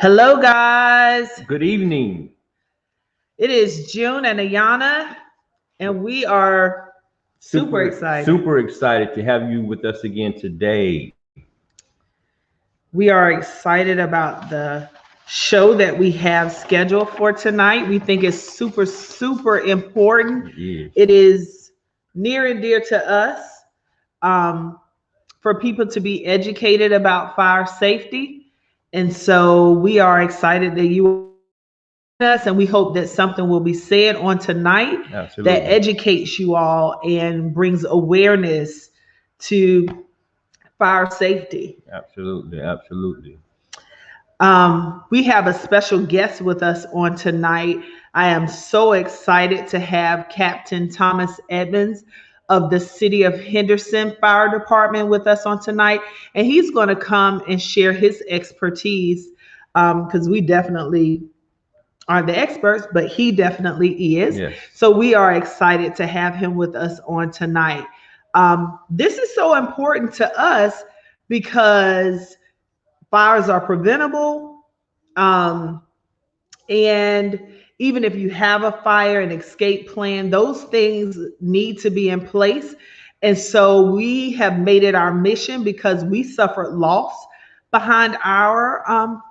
Hello, guys. Good evening. It is June and Ayana, and we are super excited. Super excited to have you with us again today. We are excited about the show that we have scheduled for tonight. We think it's super important. It is. It is near and dear to us um, for people to be educated about fire safety. And so we are excited that you us, and we hope that something will be said on tonight that Absolutely. educates you all and brings awareness to fire safety. Absolutely. Absolutely. We have a special guest with us on tonight. I am so excited to have Captain Thomas Edmonds of the City of Henderson Fire Department with us on tonight, and he's going to come and share his expertise because we definitely are the experts, but he definitely is. Yes. So we are excited to have him with us on tonight. This is so important to us because fires are preventable. Um, and even if you have a fire and escape plan, those things need to be in place. And so we have made it our mission because we suffered loss behind our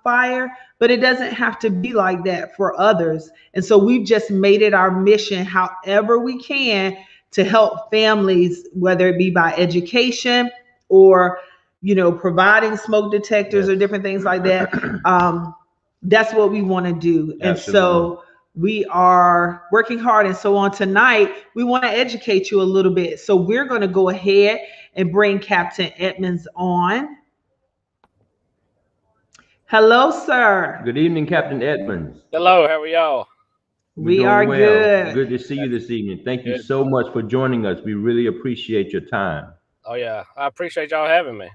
fire, but it doesn't have to be like that for others. And so we've just made it our mission, however we can, to help families, whether it be by education or providing smoke detectors Yes. or different things like that. That's what we want to do. And Absolutely. so we are working hard. And so on tonight, we want to educate you a little bit. So we're going to go ahead and bring Captain Edmonds on. Hello, sir. Good evening, Captain Edmonds. Hello, how are y'all? We're We doing are well. good. Good to see you this evening. Thank you Good. so much for joining us. We really appreciate your time. Oh yeah, I appreciate y'all having me.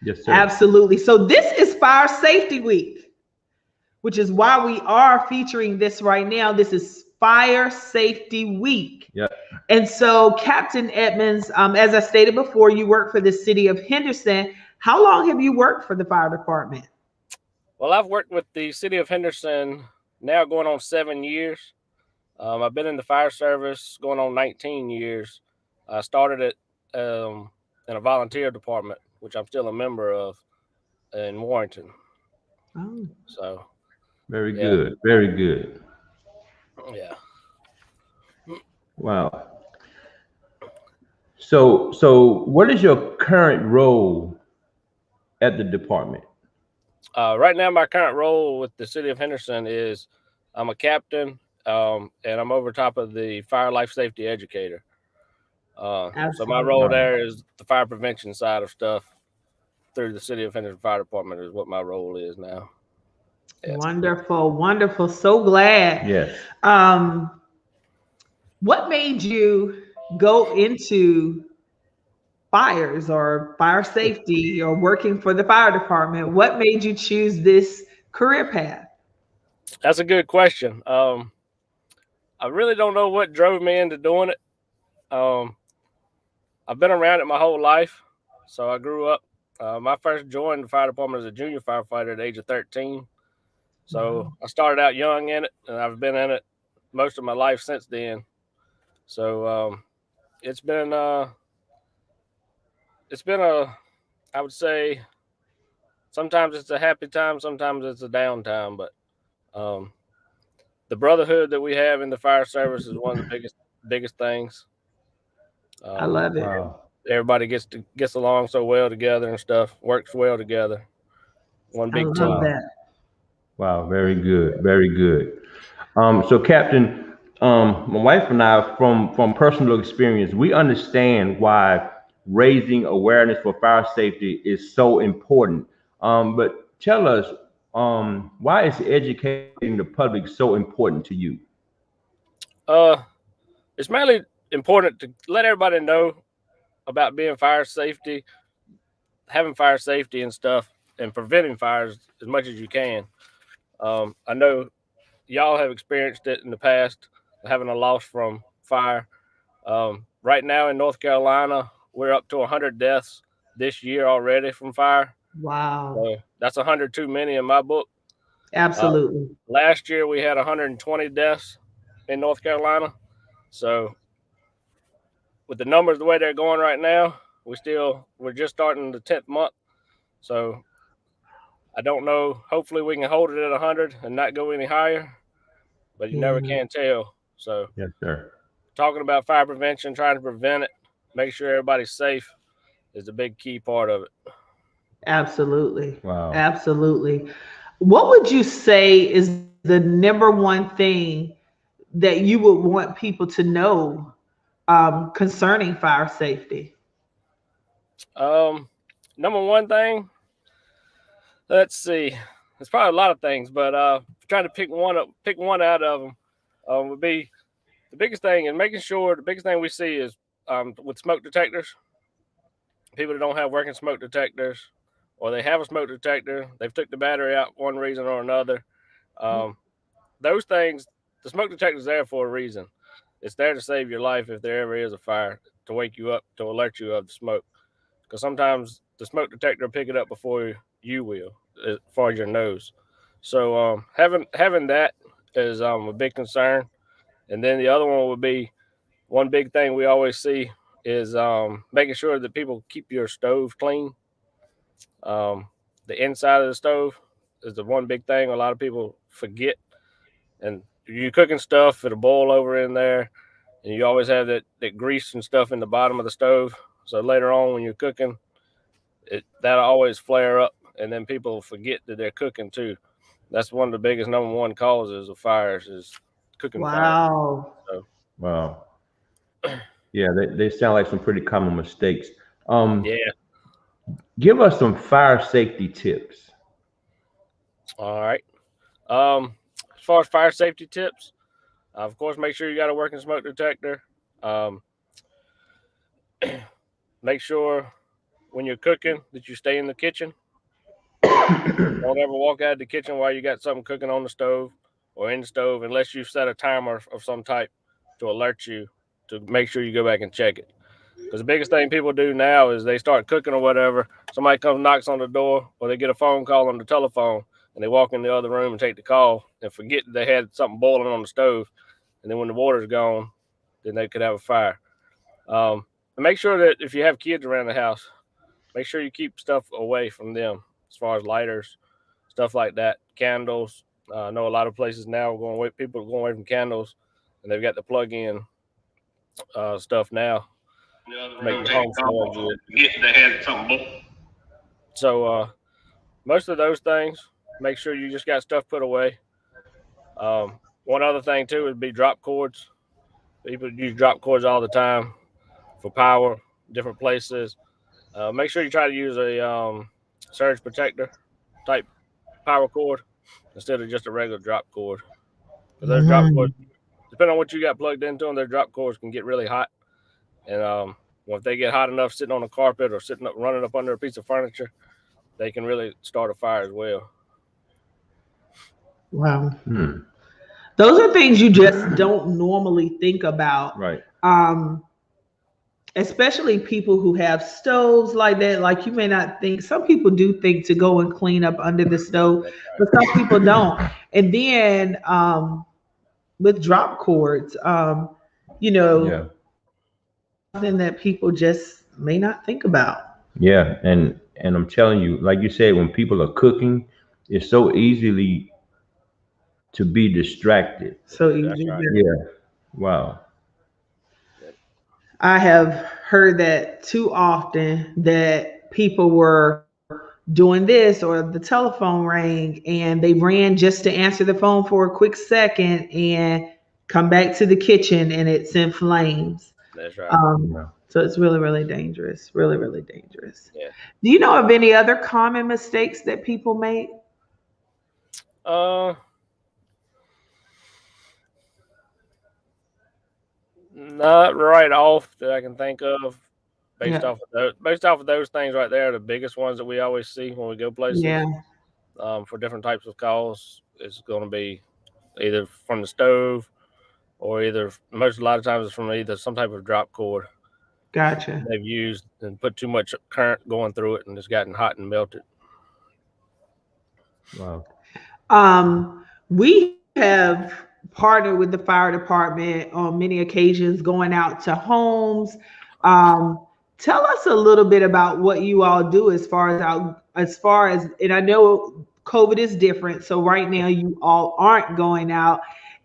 Yes, sir. Absolutely. So this is Fire Safety Week, which is why we are featuring this right now. This is Fire Safety Week. Yep. And so, Captain Edmonds, as I stated before, you work for the City of Henderson. How long have you worked for the fire department? Well, I've worked with the City of Henderson now going on 7 years. I've been in the fire service going on 19 years. I started it in a volunteer department, which I'm still a member of in Warrington. Oh. So, Very yeah. good. Very good. Yeah. Wow. So what is your current role at the department? Right now, my current role with the City of Henderson is I'm a captain, and I'm over top of the fire life safety educator. So my role there is the fire prevention side of stuff through the City of Henderson Fire Department is what my role is now. Yeah. Wonderful, wonderful. So glad. Yes. What made you go into fires or fire safety or working for the fire department? What made you choose this career path? That's a good question. I really don't know what drove me into doing it. I've been around it my whole life. So I grew up. I first joined the fire department as a junior firefighter at the age of 13. So I started out young in it, and I've been in it most of my life since then. So it's been a, I would say, sometimes it's a happy time, sometimes it's a down time, but the brotherhood that we have in the fire service is one of the biggest things. I love it. Wow. Everybody gets along so well together and stuff, works well together. One I big love team. that. Wow, very good, very good. So, Captain, my wife and I, from personal experience, we understand why raising awareness for fire safety is so important. But tell us, why is educating the public so important to you? It's mainly important to let everybody know about being fire safety, having fire safety and stuff, and preventing fires as much as you can. I know y'all have experienced it in the past, having a loss from fire. Right now in North Carolina, we're up to 100 deaths this year already from fire. Wow. So that's 100 too many in my book. Absolutely. Last year we had 120 deaths in North Carolina. So with the numbers the way they're going right now, we're just starting the 10th month. So I don't know. Hopefully we can hold it at 100 and not go any higher, but you never can tell. So Yes, sir. talking about fire prevention, trying to prevent it, make sure everybody's safe is the big key part of it. Absolutely. Wow. Absolutely. What would you say is the number one thing that you would want people to know concerning fire safety? Number one thing, let's see. There's probably a lot of things, but trying to pick one out of them would be the biggest thing. And making sure the biggest thing we see is with smoke detectors. People that don't have working smoke detectors, or they have a smoke detector, they've took the battery out for one reason or another. Those things, the smoke detector is there for a reason. It's there to save your life if there ever is a fire, to wake you up, to alert you of the smoke. Because sometimes the smoke detector will pick it up before you will, as far as your nose. So having that is a big concern. And then the other one would be, one big thing we always see is making sure that people keep your stove clean. The inside of the stove is the one big thing a lot of people forget. And you're cooking stuff, it'll boil over in there, and you always have that grease and stuff in the bottom of the stove. So later on when you're cooking, that'll always flare up, and then people forget that they're cooking too. That's one of the biggest number one causes of fires is cooking fire. Wow. So, Wow. Yeah, they sound like some pretty common mistakes. yeah. Give us some fire safety tips. All right. As far as fire safety tips, of course, make sure you got a working smoke detector. Make sure when you're cooking that you stay in the kitchen. Don't ever walk out of the kitchen while you got something cooking on the stove or in the stove, unless you've set a timer of some type to alert you to make sure you go back and check it. Because the biggest thing people do now is they start cooking or whatever. Somebody comes, knocks on the door, or they get a phone call on the telephone, and they walk in the other room and take the call and forget that they had something boiling on the stove. And then when the water's gone, then they could have a fire. And make sure that if you have kids around the house, make sure you keep stuff away from them, as far as lighters, stuff like that, candles. I know a lot of places now are going away. People are going away from candles, and they've got the plug-in stuff now. Make the home smell good. They had something. So most of those things, make sure you just got stuff put away. One other thing too would be drop cords. People use drop cords all the time for power, different places. Make sure you try to use a surge protector type power cord instead of just a regular drop cord. Because those drop cords, depending on what you got plugged into them, their drop cords can get really hot. And if they get hot enough sitting on a carpet or sitting up, running up under a piece of furniture, they can really start a fire as well. Wow. Those are things you just don't normally think about. Right. Especially people who have stoves like that. Like, you may not think, some people do think to go and clean up under the stove, but some people don't. And then with drop cords, something that people just may not think about. Yeah, and I'm telling you, like you said, when people are cooking, it's so easily to be distracted. So easy. Right. Yeah. Wow. I have heard that too often, that people were doing this or the telephone rang and they ran just to answer the phone for a quick second and come back to the kitchen and it's in flames. That's right. So it's really, really dangerous. Really, really dangerous. Yeah. Do you know of any other common mistakes that people make? Not right off that I can think of. Based off of those things right there, the biggest ones that we always see when we go places. Yeah. For different types of calls, it's going to be either from the stove, or a lot of times it's from either some type of drop cord. Gotcha. They've used and put too much current going through it, and it's gotten hot and melted. Wow. We have partnered with the fire department on many occasions, going out to homes. Um, Tell us a little bit about what you all do as far as, and I know COVID is different, so right now you all aren't going out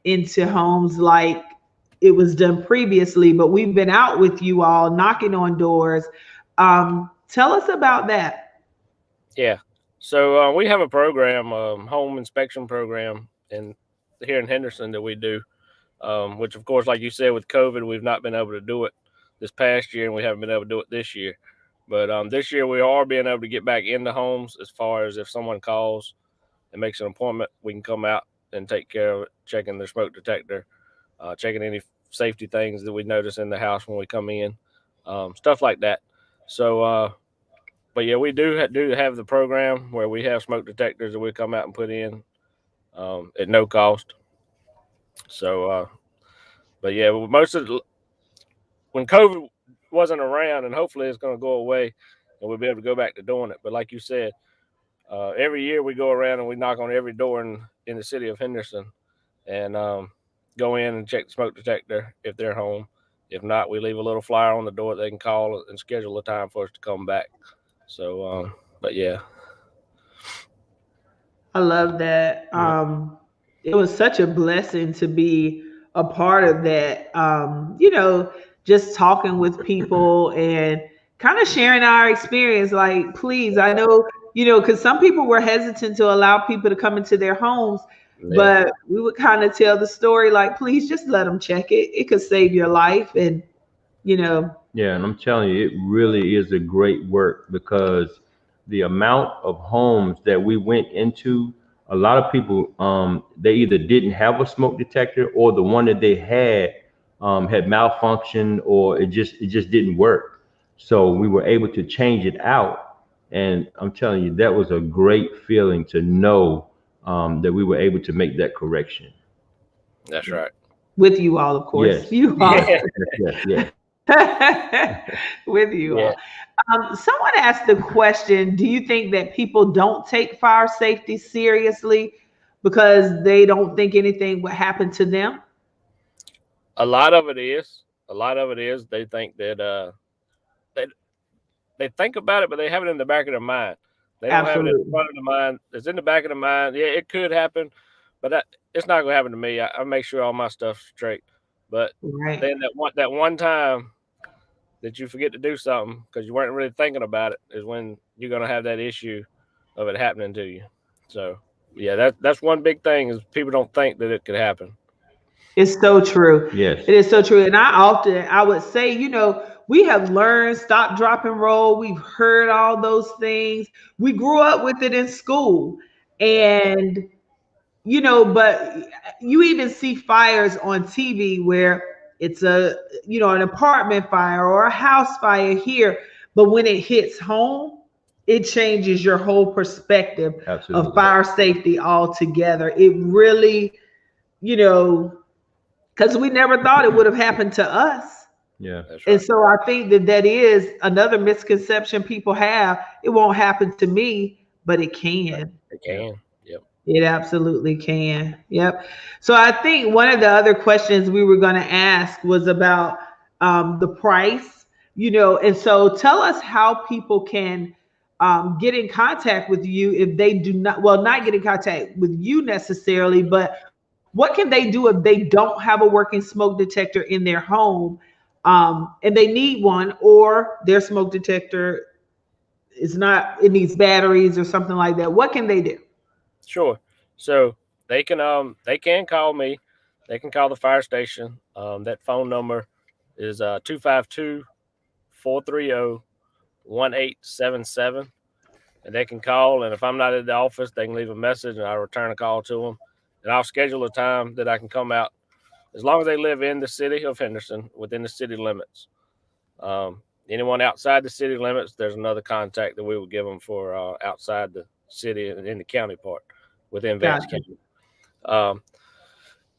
into homes like it was done previously, but we've been out with you all knocking on doors. Tell us about that. Yeah. So we have a program, home inspection program, here in Henderson that we do. Which of course, like you said, with COVID, we've not been able to do it this past year, and we haven't been able to do it this year. But this year, we are being able to get back into homes. As far as if someone calls and makes an appointment, we can come out and take care of it, checking their smoke detector, checking any safety things that we notice in the house when we come in, stuff like that. So, but yeah, we do have the program where we have smoke detectors that we come out and put in at no cost. So, but yeah, most of when COVID wasn't around, and hopefully it's going to go away, and we'll be able to go back to doing it. But like you said, every year we go around and we knock on every door in the city of Henderson, and go in and check the smoke detector if they're home. If not, we leave a little flyer on the door that they can call and schedule a time for us to come back. So, but yeah. I love that. It was such a blessing to be a part of that. Just talking with people and kind of sharing our experience. Like, please, I know, because some people were hesitant to allow people to come into their homes, Yeah, but we would kind of tell the story like, please just let them check it. It could save your life. And, you know, Yeah, and I'm telling you, it really is a great work because the amount of homes that we went into, a lot of people, they either didn't have a smoke detector or the one that they had malfunctioned or it just didn't work. So we were able to change it out, and I'm telling you, that was a great feeling to know that we were able to make that correction. that's right. with you all, of course, Yes, you all. yes, yes, yes, yes. With you Yeah. all. Someone asked the question, do you think that people don't take fire safety seriously because they don't think anything would happen to them? A lot of it is. A lot of it is. They think that they they think about it, but they have it in the back of their mind. They don't have it in the Absolutely. front of the mind. It's in the back of the mind. Yeah, it could happen, but it's not gonna happen to me. I make sure all my stuff's straight. But Right. then that one time that you forget to do something because you weren't really thinking about it is when you're gonna have that issue of it happening to you. So yeah, that's one big thing is people don't think that it could happen. It's so true. Yes. It is so true. And I would say, we have learned stop, drop, and roll. We've heard all those things. We grew up with it in school. Yeah, And but you even see fires on TV where it's an apartment fire or a house fire here, but when it hits home, it changes your whole perspective of Absolutely. fire safety altogether. It really, you know, because we never thought it would have happened to us. Yeah. that's And right. so I think that is another misconception people have. It won't happen to me, but it can. It Yeah. can. Yep. It absolutely can. Yep. So I think one of the other questions we were going to ask was about the price, and so tell us how people can get in contact with you if they do not, well, not get in contact with you necessarily, but what can they do if they don't have a working smoke detector in their home and they need one, or their smoke detector is not, it needs batteries or something like that. What can they do? Sure. So they can call me. They can call the fire station. That phone number is 252-430-1877. And they can call, and if I'm not at the office, they can leave a message and I'll return a call to them. And I'll schedule a time that I can come out as long as they live in the city of Henderson within the city limits. Anyone outside the city limits, there's another contact that we will give them for outside the city and in the county part within Vance Gotcha. County. Um,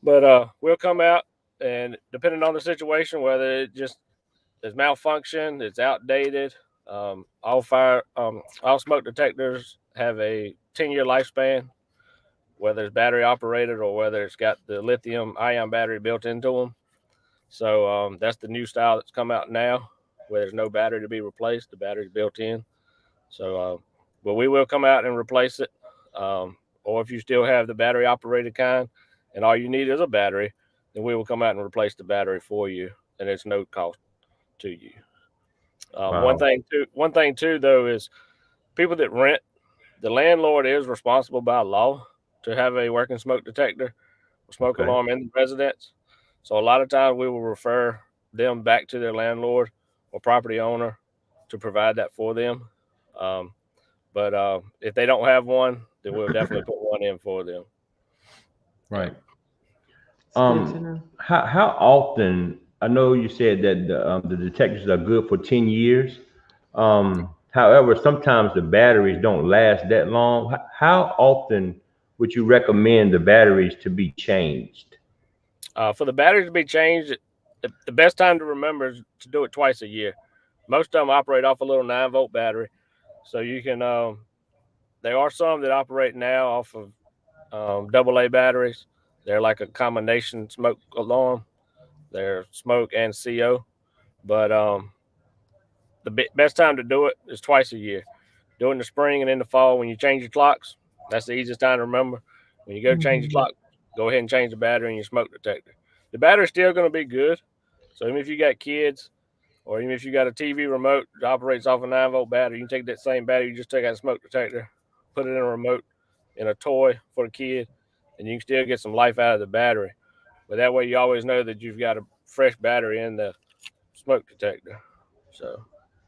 but we'll come out, and depending on the situation, whether it just is malfunction, it's outdated. All smoke detectors have a 10-year lifespan. whether it's battery operated or whether it's got the lithium ion battery built into them. So that's the new style that's come out now, where there's no battery to be replaced. The battery's built in. So, but we will come out and replace it. Or if you still have the battery operated kind and all you need is a battery, then we will come out and replace the battery for you, and it's no cost to you. Wow. One thing too, though, is people that rent, the landlord is responsible by law to have a working smoke detector or smoke alarm in the residence. So a lot of times we will refer them back to their landlord or property owner to provide that for them. But if they don't have one, then we'll definitely put one in for them. Right. Good to know. How often? I know you said that the detectors are good for 10 years. However, sometimes the batteries don't last that long. How often would you recommend the batteries to be changed? For the batteries to be changed, the best time to remember is to do it twice a year. Most of them operate off a little 9-volt battery. So you can, there are some that operate now off of AA batteries. They're like a combination smoke alarm. They're smoke and CO. But the best time to do it is twice a year. Do it in the spring and in the fall when you change your clocks. That's the easiest time to remember. When you go change your clock, go ahead and change the battery in your smoke detector. The battery's still going to be good. So even if you got kids, or even if you got a TV remote that operates off a 9-volt battery, you can take that same battery, you just take out a smoke detector, put it in a remote, in a toy for the kid, and you can still get some life out of the battery. But that way you always know that you've got a fresh battery in the smoke detector. So,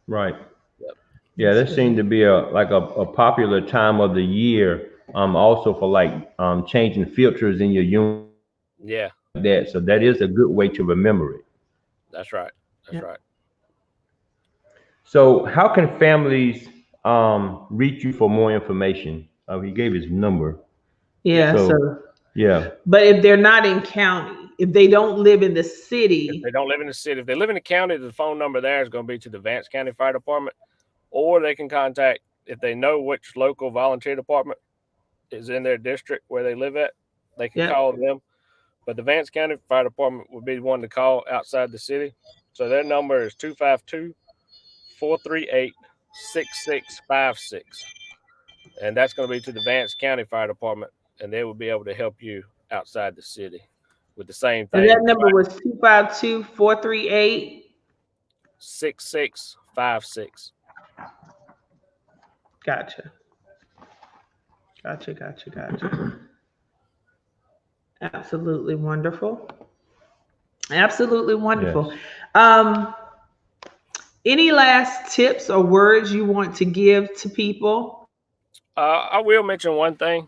right. Yep. Yeah, that seemed to be a popular time of the year. Also for like changing filters in your unit. Yeah. That so that is a good way to remember it. That's right. That's right. So how can families reach you for more information? He gave his number. Yeah. So yeah. But if they're not in county, if they don't live in the city, if they don't live in the city, if they live in the county, the phone number there is going to be to the Vance County Fire Department, or they can contact, if they know which local volunteer department is in their district where they live at, they can call them. But the Vance County Fire Department would be the one to call outside the city. So their number is 252-438-6656. And that's going to be to the Vance County Fire Department, and they will be able to help you outside the city with the same thing. And that number was 252-438-6656. Gotcha. Absolutely wonderful. Absolutely wonderful. Yes. Any last tips or words you want to give to people? I will mention one thing.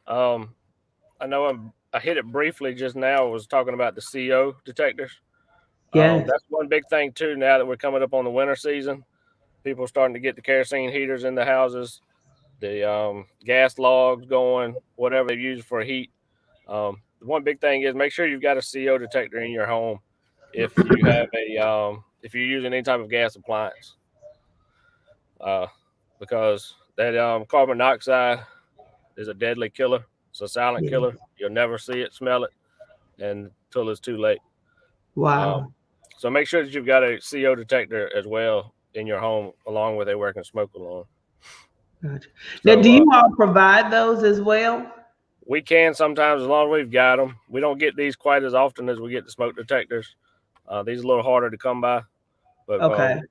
I know I hit it briefly just now. I was talking about the CO detectors. Yeah. That's one big thing too. Now that we're coming up on the winter season, people are starting to get the kerosene heaters in the houses, the gas logs going, whatever they use for heat. The one big thing is make sure you've got a CO detector in your home if you have if you're using any type of gas appliance, because that carbon monoxide is a deadly killer. It's a silent killer. You'll never see it, smell it, until it's too late. Wow. So make sure that you've got a CO detector as well in your home, along with a working smoke alarm. Gotcha. Now, do you all provide those as well? We can sometimes, as long as we've got them. We don't get these quite as often as we get the smoke detectors. These are a little harder to come by, but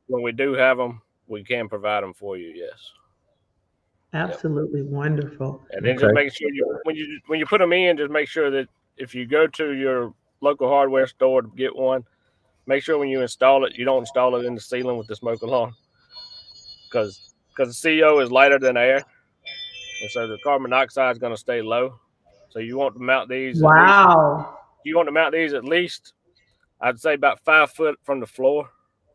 when we do have them, we can provide them for you. Yes. Absolutely wonderful. And then just make sure when you put them in, just make sure that if you go to your local hardware store to get one, make sure when you install it, you don't install it in the ceiling with the smoke alarm, because the CO is lighter than air, and so the carbon monoxide is going to stay low. So you want to mount these. Wow. You want to mount these at least, I'd say, about 5 foot from the floor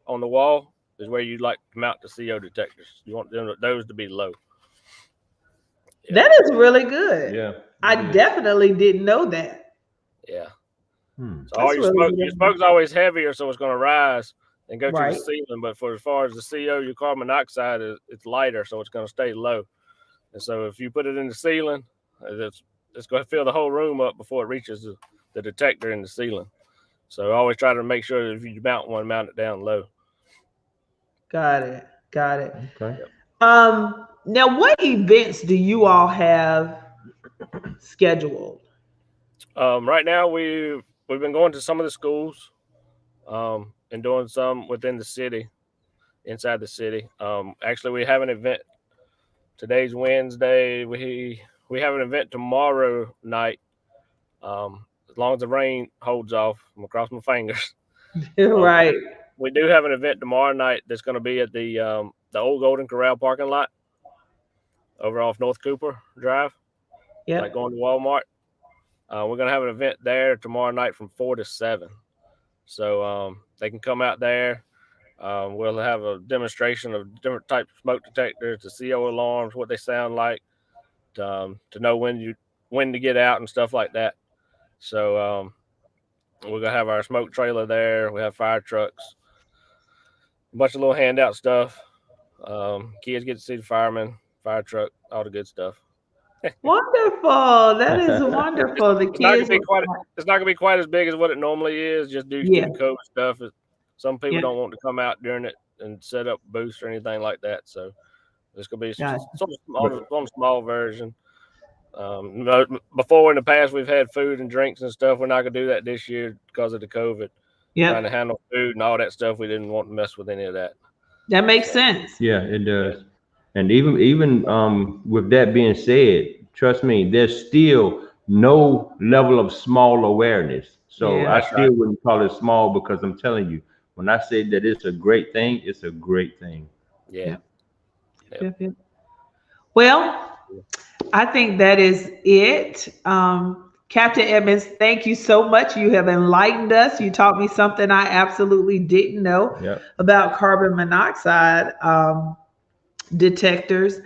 on the wall is where you'd like to mount the CO detectors. You want those to be low. Yeah. That is really good. Yeah. I definitely didn't know that. Yeah. So all your smoke's always heavier, so it's going to rise and go to the ceiling. But as far as the CO, your carbon monoxide it's lighter, so it's going to stay low. And so if you put it in the ceiling, it's going to fill the whole room up before it reaches the detector in the ceiling. So I always try to make sure that if you mount one, mount it down low. Got it. Okay. Now what events do you all have scheduled? Right now we've been going to some of the schools, and doing some within the city, inside the city. Actually, we have an event. Today's Wednesday. We have an event tomorrow night. As long as the rain holds off, I'm gonna cross my fingers. Right. We do have an event tomorrow night that's going to be at the old Golden Corral parking lot over off North Cooper Drive. Yeah. Like going to Walmart. We're going to have an event there tomorrow night from 4 to 7. So they can come out there. We'll have a demonstration of different types of smoke detectors, the CO alarms, what they sound like, to know when to get out and stuff like that. So we're going to have our smoke trailer there. We have fire trucks, a bunch of little handout stuff. Kids get to see the fireman, fire truck, all the good stuff. Wonderful. That is wonderful. The It's not kids. going to be quite as big as what it normally is, just due to the COVID stuff. Some people don't want to come out during it and set up booths or anything like that. So it's going to be on a small version. Before in the past, we've had food and drinks and stuff. We're not going to do that this year because of the COVID. Trying to handle food and all that stuff. We didn't want to mess with any of that. That makes sense. Yeah, it does. And even with that being said, trust me, there's still no level of small awareness. So I still wouldn't call it small, because I'm telling you, when I say that it's a great thing, it's a great thing. Yeah. Well, I think that is it. Captain Edmonds, thank you so much. You have enlightened us. You taught me something I absolutely didn't know about carbon monoxide detectors,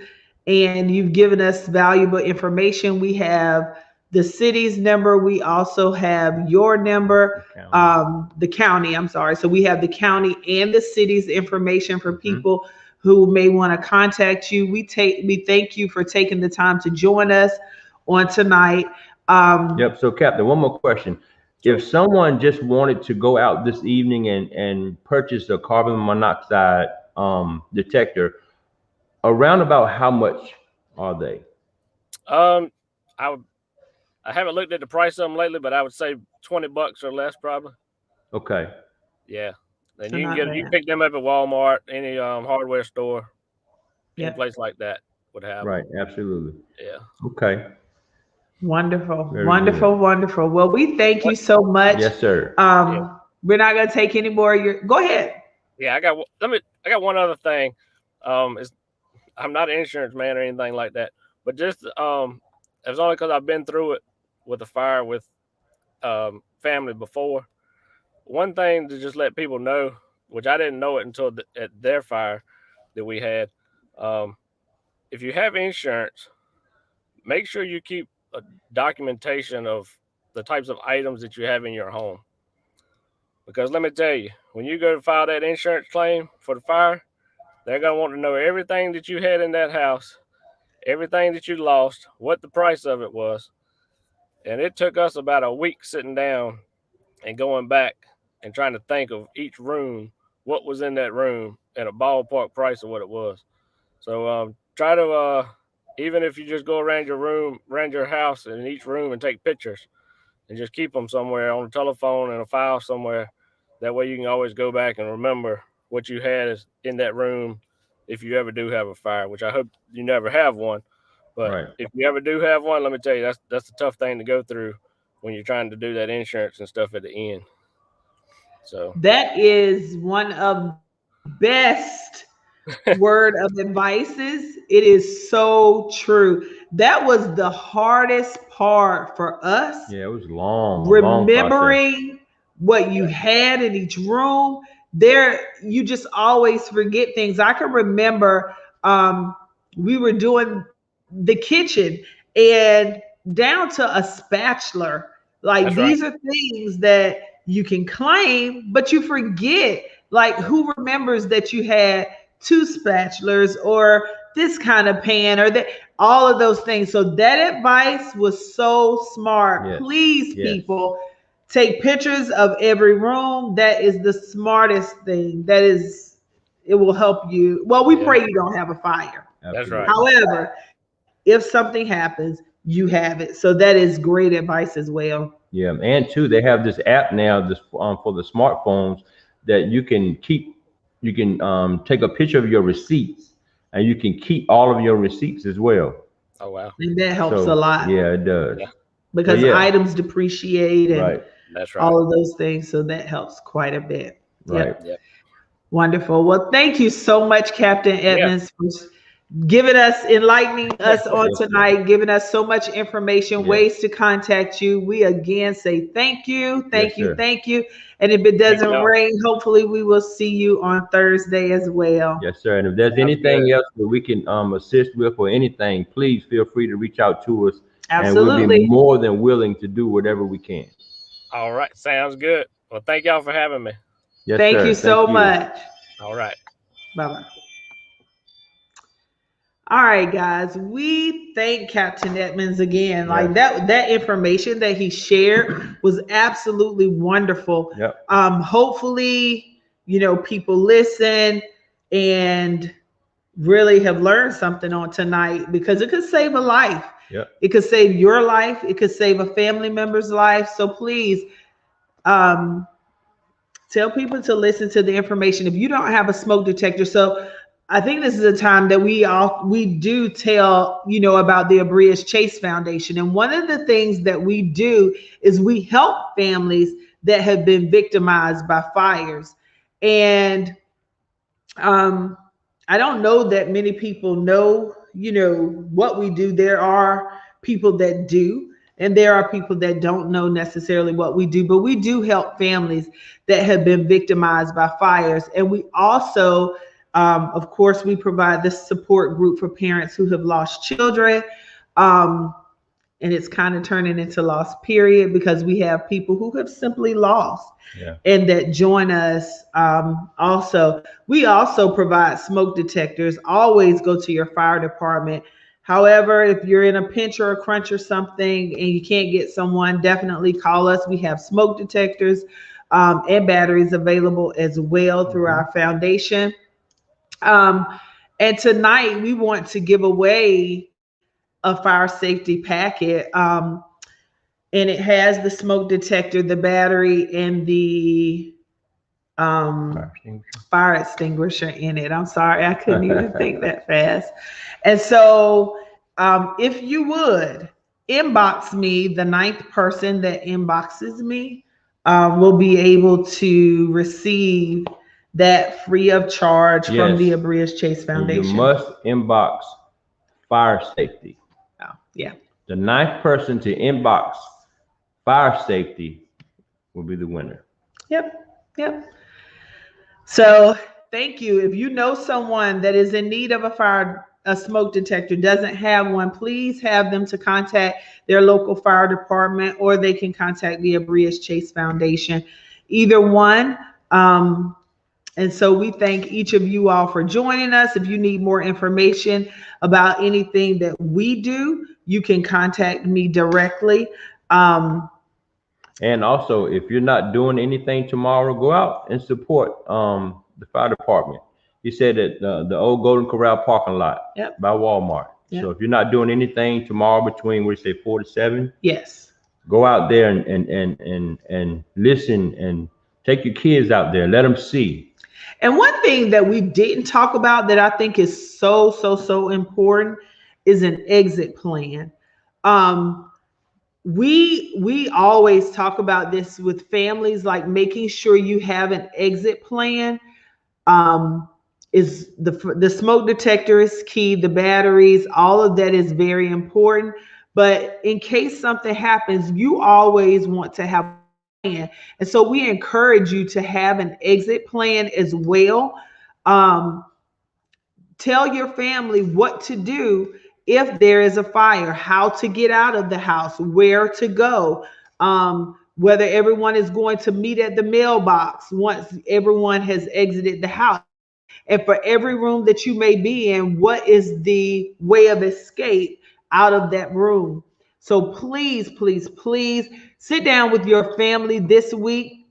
and you've given us valuable information. We have the city's number. We also have your number, the county. I'm sorry. So we have the county and the city's information for people who may want to contact you. We thank you for taking the time to join us on tonight. So Captain, one more question. If someone just wanted to go out this evening and purchase a carbon monoxide detector, around about how much are they? I haven't looked at the price of them lately, but I would say $20 or less probably. Okay. Yeah. And you can pick them up at Walmart, any hardware store, any place like that would have them. Right, absolutely. Yeah. Okay. Wonderful. Wonderful. Well, we thank you so much. Yes, sir. We're not gonna take any more of your go ahead. Yeah, I got one other thing. I'm not an insurance man or anything like that, but just it's only because I've been through it with a fire with family before. One thing to just let people know, which I didn't know it until at their fire that we had, if you have insurance, make sure you keep a documentation of the types of items that you have in your home. Because let me tell you, when you go to file that insurance claim for the fire, they're going to want to know everything that you had in that house, everything that you lost, what the price of it was. And it took us about a week sitting down and going back and trying to think of each room, what was in that room, and a ballpark price of what it was. So try to, even if you just go around your house in each room and take pictures and just keep them somewhere on a telephone and a file somewhere. That way you can always go back and remember what you had in that room if you ever do have a fire, which I hope you never have one. But if you ever do have one, let me tell you, that's a tough thing to go through when you're trying to do that insurance and stuff at the end. So that is one of the best word of advices. It is so true. That was the hardest part for us. Yeah, it was long. Remembering what you had in each room. You just always forget things. I can remember we were doing the kitchen and down to a spatula. Like these are things that you can claim, but you forget. Like who remembers that you had 2 spatulas or this kind of pan or that, all of those things. So that advice was so smart. Yes. Please, Yes. people, take pictures of every room. That is the smartest thing. That is, it will help you. Well, we pray you don't have a fire. That's right. However, if something happens, you have it. So that is great advice as well. Yeah, and too, they have this app now, this for the smartphones, that you can keep. You can take a picture of your receipts, and you can keep all of your receipts as well. Oh wow. And that helps So, a lot. Yeah, it does. Yeah. Because yeah. items depreciate and Right. That's right. all of those things. So that helps quite a bit. Right. Yep. Wonderful. Well, thank you so much, Captain Edmonds, for giving us, enlightening us on Yes, sir. tonight, giving us so much information, Yes. ways to contact you. We again say thank you, thank Yes, you, sir. thank you. And if it doesn't y'all. rain, hopefully we will see you on Thursday as well. Yes, sir. And if there's Sounds anything good. else that we can assist with or anything, please feel free to reach out to us. And we'll Absolutely. be more than willing to do whatever we can. All right. Sounds good. Well, thank y'all for having me. Yes, Thank sir. you so much. All right. Bye-bye. All right, guys, we thank Captain Edmonds again. Like that information that he shared was absolutely wonderful. Yep. Hopefully, people listen and really have learned something on tonight, because it could save a life. Yep. It could save your life. It could save a family member's life. So please, tell people to listen to the information. If you don't have a smoke detector, so I think this is a time that we do tell, about the Abrius Chase Foundation. And one of the things that we do is we help families that have been victimized by fires. And I don't know that many people know, what we do. There are people that do, and there are people that don't know necessarily what we do, but we do help families that have been victimized by fires. And we also, of course, we provide this support group for parents who have lost children. And it's kind of turning into lost period, because we have people who have simply lost and that join us. Also, we also provide smoke detectors. Always go to your fire department. However, if you're in a pinch or a crunch or something and you can't get someone, definitely call us. We have smoke detectors and batteries available as well through our foundation. And tonight we want to give away a fire safety packet. And it has the smoke detector, the battery, and the fire extinguisher in it. I'm sorry, I couldn't even think that fast. And so if you would inbox me, the 9th person that inboxes me will be able to receive that free of charge from the Abrius Chase Foundation. And you must inbox fire safety. Oh, yeah. The 9th person to inbox fire safety will be the winner. Yep. So thank you. If you know someone that is in need of a smoke detector, doesn't have one, please have them to contact their local fire department, or they can contact the Abrius Chase Foundation. Either one. And so we thank each of you all for joining us. If you need more information about anything that we do, you can contact me directly. And also, if you're not doing anything tomorrow, go out and support the fire department. You said that the old Golden Corral parking lot by Walmart. Yep. So if you're not doing anything tomorrow between, 4 to 7, yes, go out there and listen, and take your kids out there. Let them see. And one thing that we didn't talk about that I think is so important is an exit plan. We always talk about this with families, like making sure you have an exit plan. Is the smoke detector is key, the batteries, all of that is very important. But in case something happens, you always want to have a plan. And so we encourage you to have an exit plan as well. Tell your family what to do if there is a fire, how to get out of the house, where to go, whether everyone is going to meet at the mailbox once everyone has exited the house. And for every room that you may be in, what is the way of escape out of that room? So please, please, please sit down with your family this week.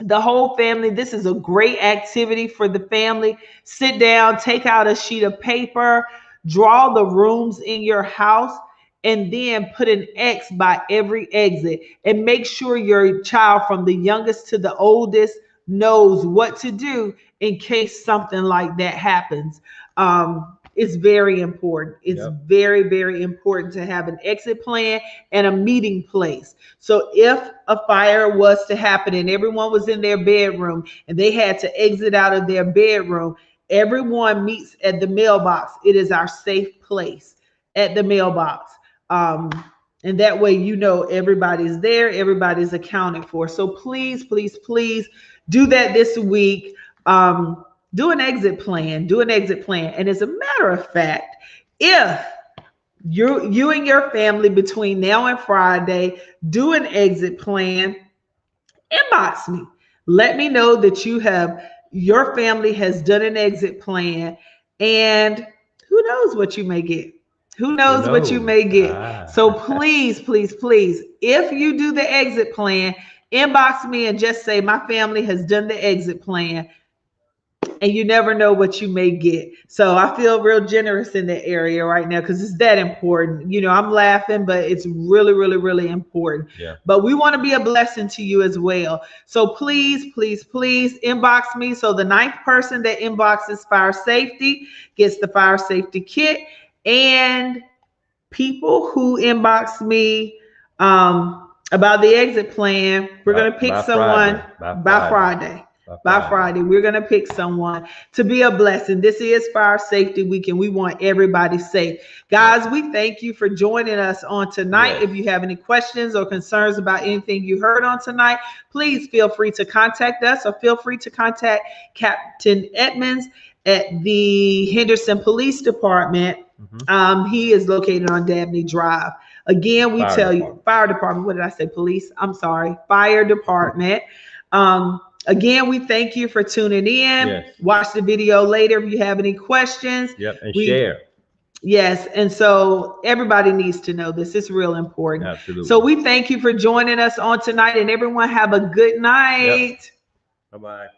The whole family. This is a great activity for the family. Sit down, take out a sheet of paper, draw the rooms in your house, and then put an X by every exit. And make sure your child, from the youngest to the oldest, knows what to do in case something like that happens. It's very important. It's very, very important to have an exit plan and a meeting place. So if a fire was to happen and everyone was in their bedroom and they had to exit out of their bedroom, everyone meets at the mailbox. It is our safe place at the mailbox. And that way, you know, everybody's there, everybody's accounted for. So please, please, please do that this week. Do an exit plan. Do an exit plan. And as a matter of fact, if you and your family between now and Friday do an exit plan, inbox me. Let me know that your family has done an exit plan, and who knows what you may get. Who knows what you may get. So please, please, please, if you do the exit plan, inbox me and just say my family has done the exit plan. And you never know what you may get. So I feel real generous in that area right now because it's that important. You know, I'm laughing, but it's really, really, really important. Yeah. But we want to be a blessing to you as well. So please, please, please inbox me. So the 9th person that inboxes fire safety gets the fire safety kit. And people who inbox me about the exit plan, we're going to pick someone by Friday. By Friday, we're going to pick someone to be a blessing. This is Fire Safety Week, and we want everybody safe. Guys, we thank you for joining us on tonight. Yes. If you have any questions or concerns about anything you heard on tonight, please feel free to contact us, or feel free to contact Captain Edmonds at the Henderson Police Department. Mm-hmm. He is located on Dabney Drive. Again, we tell you, Fire Department. What did I say? Police. I'm sorry. Fire Department. Again, we thank you for tuning in. Yes. Watch the video later if you have any questions. Yep, and share. Yes, and so everybody needs to know this. It's real important. Absolutely. So we thank you for joining us on tonight, and everyone have a good night. Yep. Bye-bye.